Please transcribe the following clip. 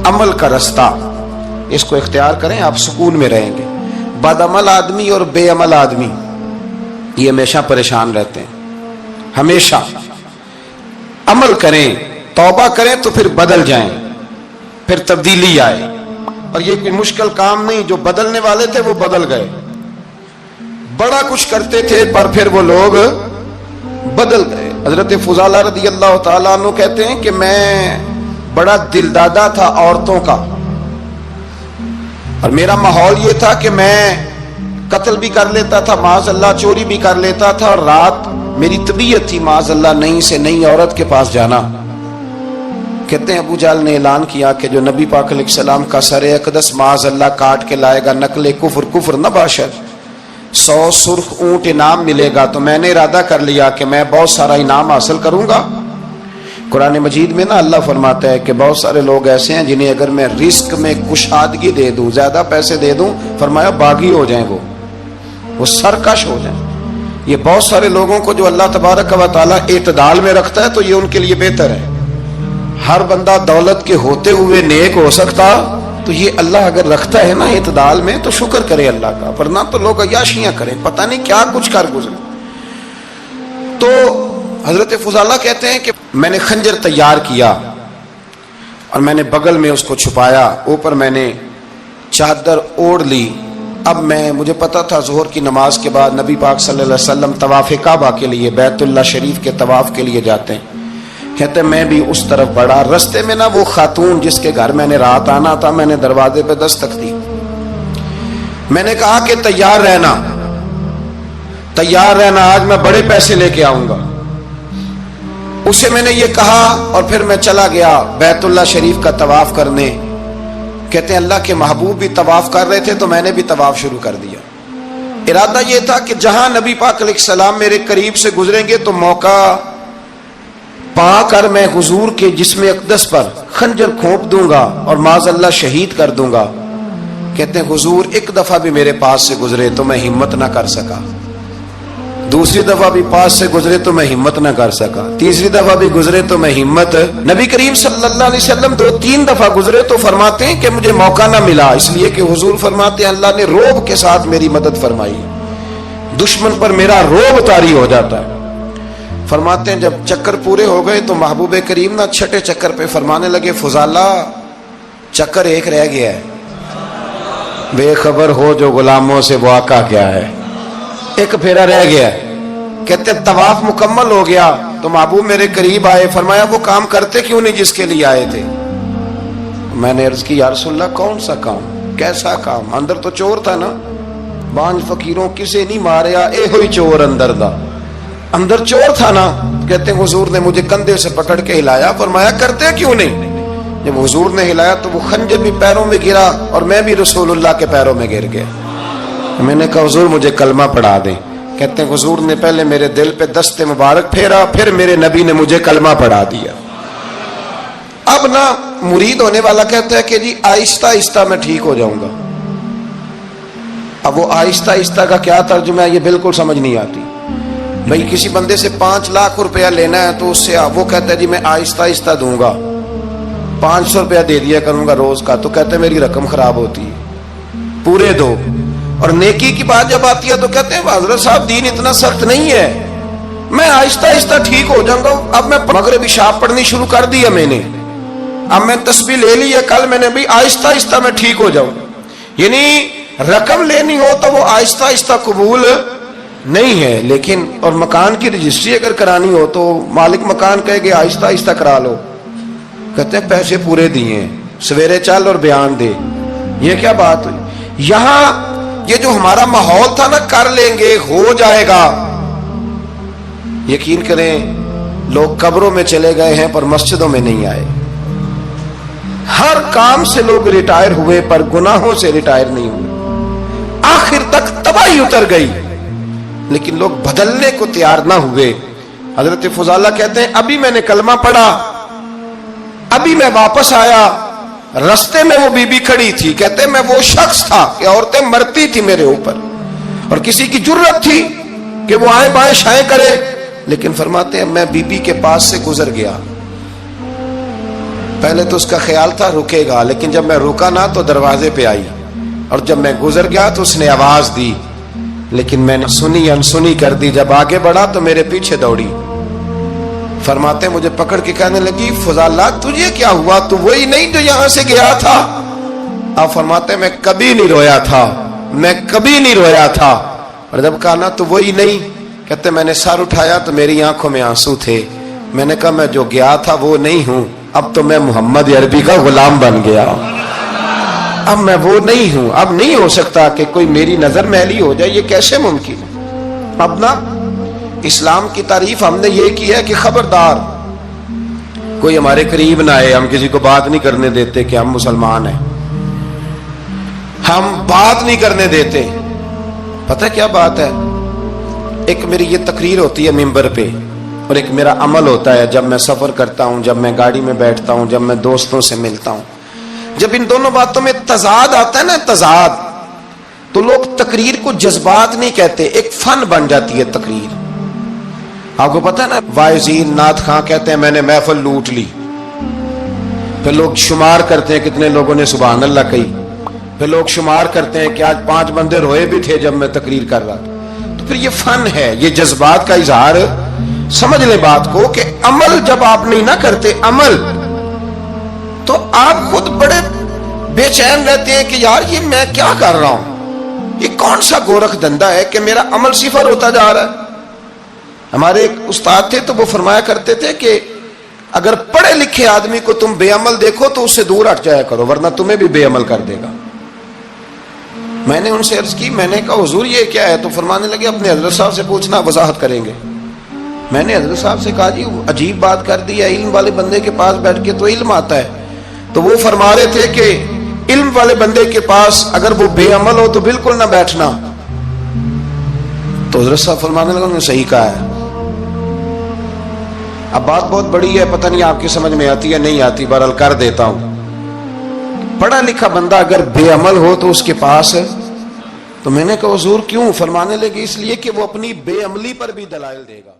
अमल का रास्ता, इसको इख्तियार करें, आप सुकून में रहेंगे। बदअमल आदमी और बेअमल आदमी ये हमेशा परेशान रहते हैं। हमेशा अमल करें, तौबा करें तो फिर बदल जाएं, फिर तब्दीली आए। और ये कोई मुश्किल काम नहीं, जो बदलने वाले थे वो बदल गए। बड़ा कुछ करते थे पर फिर वो लोग बदल गए। हजरत फुजाला रदी अल्लाह ताला अन्हु कहते हैं कि मैं बड़ा दिलदादा था औरतों का, और मेरा माहौल ये था कि मैं कत्ल भी कर लेता था, माज़अल्लाह चोरी भी कर लेता था, और रात मेरी तबीयत थी माज़अल्लाह नई से नई औरत के पास जाना। कहते हैं अबू जाल ने ऐलान किया कि जो नबी पाक अलैहिस्सलाम का सरे अक़दस माज़अल्लाह काट के लाएगा, नकले कुफ्र न बाशर, 100 सुर्ख ऊंट इनाम मिलेगा। तो मैंने इरादा कर लिया कि मैं बहुत सारा इनाम हासिल करूंगा। कुरान मजीद में ना अल्लाह फरमाता है कि बहुत सारे लोग ऐसे हैं जिन्हें अगर मैं रिस्क में कुशादगी दे दूं, ज्यादा पैसे दे दूं, फरमाया बागी हो जाएं, वो सरकश हो जाएं। ये बहुत सारे लोगों को जो अल्लाह तबारक व तआला एतदाल में रखता है तो ये उनके लिए बेहतर है। हर बंदा दौलत के होते हुए नेक हो सकता, तो ये अल्लाह अगर रखता है ना एतदाल में तो शुक्र करे अल्लाह का, वरना तो लोग अय्याशियां करें, पता नहीं क्या कुछ कर गुजरे। तो हजरत फुजाला कहते हैं कि मैंने खंजर तैयार किया और मैंने बगल में उसको छुपाया, ऊपर मैंने चादर ओढ़ ली। अब मुझे पता था ज़ोहर की नमाज के बाद नबी पाक सल्लल्लाहु अलैहि वसल्लम तवाफ़े काबा के लिए, बैतुल्लाह शरीफ के तवाफ़ के लिए जाते हैं। कहते मैं भी उस तरफ बढ़ा। रस्ते में ना वो खातून जिसके घर मैंने रात आना था, मैंने दरवाजे पे दस्तक दी। मैंने कहा कि तैयार रहना, तैयार रहना, आज मैं बड़े पैसे लेके आऊंगा। उसे मैंने ये कहा और फिर मैं चला गया बैतुल्लाह शरीफ का तवाफ करने। कहते हैं अल्लाह के महबूब भी तवाफ कर रहे थे तो मैंने भी तवाफ शुरू कर दिया। इरादा ये था कि जहां नबी पाक अलैहिस्सलाम मेरे करीब से गुजरेंगे तो मौका पाकर मैं हुजूर के जिस्म अक़दस पर खंजर खोप दूंगा और माज़अल्लाह शहीद कर दूंगा। कहते हैं हुजूर एक दफा भी मेरे पास से गुजरे तो मैं हिम्मत ना कर सका, दूसरी दफा भी पास से गुजरे तो मैं हिम्मत ना कर सका, तीसरी दफा भी गुजरे तो मैं हिम्मत। नबी करीम सल्लल्लाहु अलैहि वसल्लम 2-3 दफा गुजरे तो फरमाते हैं कि मुझे मौका ना मिला, इसलिए कि हुजूर फरमाते हैं अल्लाह ने रोब के साथ मेरी मदद फरमाई, दुश्मन पर मेरा रोब तारी हो जाता है। फरमाते हैं जब चक्कर पूरे हो गए तो महबूब करीम ना छठे चक्कर पे फरमाने लगे फुजाला चक्कर एक रह गया है, बेखबर हो जो गुलामों से वो आका क्या है, एक फेरा रह गया। कहते तवाफ मुकम्मल हो गया तो महबूब मेरे करीब आए, फरमाया वो काम करते क्यों नहीं जिसके लिए आए थे। मैंने अर्ज की या रसूलल्लाह कौन सा काम, कैसा काम? अंदर तो चोर था ना, बांझ फकीरों किसे नहीं मारिया, ए हुई चोर अंदर दा, अंदर चोर था ना। कहते हुजूर ने मुझे कंधे से पकड़ के हिलाया, फरमाया करते क्यों नहीं। जब हुजूर ने हिलाया तो वो खंजर भी पैरों में गिरा और मैं भी रसूलुल्लाह के पैरों में गिर गया। मैंने कहा हुजूर मुझे कलमा पढ़ा दें। कहते हैं हुजूर ने पहले मेरे दिल पे दस्ते मुबारक फेरा, फिर मेरे नबी ने मुझे कलमा पढ़ा दिया। अब ना मुरीद होने वाला कहता है कि जी आहिस्ता आहिस्ता मैं ठीक हो जाऊंगा। अब वो आहिस्ता आहिस्ता का क्या तर्जुमा है ये बिल्कुल समझ नहीं आती। भाई किसी बंदे से 5 लाख रुपया लेना है तो उससे वो कहता है जी मैं आहिस्ता आहिस्ता दूंगा, 500 रुपया दे दिया करूंगा रोज का, तो कहते हैं मेरी रकम खराब होती है, पूरे दो। और नेकी की बात जब आती है तो कहते हैं हजरत साहब दीन इतना सख्त नहीं है, मैं आहिस्ता आहिस्ता ठीक हो जाऊंगा। अब मैं मगरिबी शाप पढ़नी शुरू कर दी है मैंने, अब मैं तस्बीह ले ली है कल मैंने, भी आहिस्ता आहिस्ता मैं ठीक हो जाऊं। यानी रकम लेनी हो तो वो आहिस्ता आहिस्ता कबूल नहीं है। लेकिन और मकान की रजिस्ट्री अगर करानी हो तो मालिक मकान कहेगा आहिस्ता आहिस्ता करा लो, कहते हैं पैसे पूरे दिए, सवेरे चल और बयान दे। ये क्या बात हुई? यहां ये जो हमारा माहौल था ना, कर लेंगे हो जाएगा, यकीन करें लोग कब्रों में चले गए हैं पर मस्जिदों में नहीं आए। हर काम से लोग रिटायर हुए पर गुनाहों से रिटायर नहीं हुए। आखिर तक तबाही उतर गई लेकिन लोग बदलने को तैयार ना हुए। हजरत फुजाला कहते हैं अभी मैंने कलमा पढ़ा, अभी मैं वापस आया, रास्ते में वो बीबी खड़ी थी। कहते मैं वो शख्स था कि औरतें मरती थी मेरे ऊपर और किसी की जुर्रत थी कि वो आए बाएं शाएं करे, लेकिन फरमाते हैं मैं बीबी के पास से गुजर गया, پہلے تو اس کا خیال تھا رکے گا، لیکن جب میں رکا نہ تو دروازے پہ آئی، اور جب میں گزر گیا تو اس نے آواز دی، لیکن میں نے سنی انسنی کر دی۔ جب آگے بڑھا تو میرے پیچھے دوڑی۔ فرماتے مجھے پکڑ کے کہنے لگی فضالہ تجھے کیا ہوا، تو وہی نہیں جو یہاں سے گیا تھا؟ آپ فرماتے میں کبھی نہیں رویا تھا، میں کبھی نہیں رویا تھا۔ اور جب کہا نا تو وہی نہیں، کہتے میں نے سر اٹھایا تو میری آنکھوں میں آنسو تھے۔ میں نے کہا میں جو گیا تھا وہ نہیں ہوں، اب تو میں محمد عربی کا غلام بن گیا، اب میں وہ نہیں ہوں۔ اب نہیں ہو سکتا کہ کوئی میری نظر میلی ہو جائے، یہ کیسے ممکن ہے؟ اب نا اسلام کی تعریف ہم نے یہ کی ہے کہ خبردار کوئی ہمارے قریب نہ آئے، ہم کسی کو بات نہیں کرنے دیتے کہ ہم مسلمان ہیں، ہم بات نہیں کرنے دیتے۔ پتہ کیا بات ہے، ایک میری یہ تقریر ہوتی ہے ممبر پہ، اور ایک میرا عمل ہوتا ہے جب میں سفر کرتا ہوں، جب میں گاڑی میں بیٹھتا ہوں، جب میں دوستوں سے ملتا ہوں۔ جب ان دونوں باتوں میں تضاد آتا ہے نا، تضاد، تو لوگ تقریر کو جذبات نہیں کہتے، ایک فن بن جاتی ہے تقریر۔ آپ کو پتہ ہے نا وائزین نعت خواں کہتے ہیں میں نے محفل لوٹ لی، پھر لوگ شمار کرتے ہیں کتنے لوگوں نے سبحان اللہ کہی، پھر لوگ شمار کرتے ہیں کہ آج 5 بندے روئے بھی تھے جب میں تقریر کر رہا تھا۔ تو پھر یہ فن ہے، یہ جذبات کا اظہار۔ سمجھ لیں بات کو کہ عمل جب آپ نہیں نہ کرتے عمل، تو آپ خود بڑے بے چین رہتے ہیں کہ یار یہ میں کیا کر رہا ہوں، یہ کون سا گورکھ دھندا ہے کہ میرا عمل صفر ہوتا جا رہا ہے۔ ہمارے ایک استاد تھے تو وہ فرمایا کرتے تھے کہ اگر پڑھے لکھے آدمی کو تم بے عمل دیکھو تو اس سے دور ہٹ جایا کرو، ورنہ تمہیں بھی بے عمل کر دے گا۔ میں نے ان سے عرض کی، میں نے کہا حضور یہ کیا ہے؟ تو فرمانے لگے اپنے حضرت صاحب سے پوچھنا، وضاحت کریں گے۔ میں نے حضرت صاحب سے کہا جی عجیب بات کر دی ہے، علم والے بندے کے پاس بیٹھ کے تو علم آتا ہے۔ تو وہ فرما رہے تھے کہ علم والے بندے کے پاس اگر وہ بے عمل ہو تو بالکل نہ بیٹھنا۔ تو حضرت صاحب فرمانے لگا انہوں نے صحیح کہا ہے۔ اب بات بہت بڑی ہے، پتہ نہیں آپ کی سمجھ میں آتی ہے نہیں آتی، بہرحال کر دیتا ہوں۔ پڑھا لکھا بندہ اگر بے عمل ہو تو اس کے پاس، تو میں نے کہا حضور کیوں؟ فرمانے لگے اس لیے کہ وہ اپنی بے عملی پر بھی دلائل دے گا۔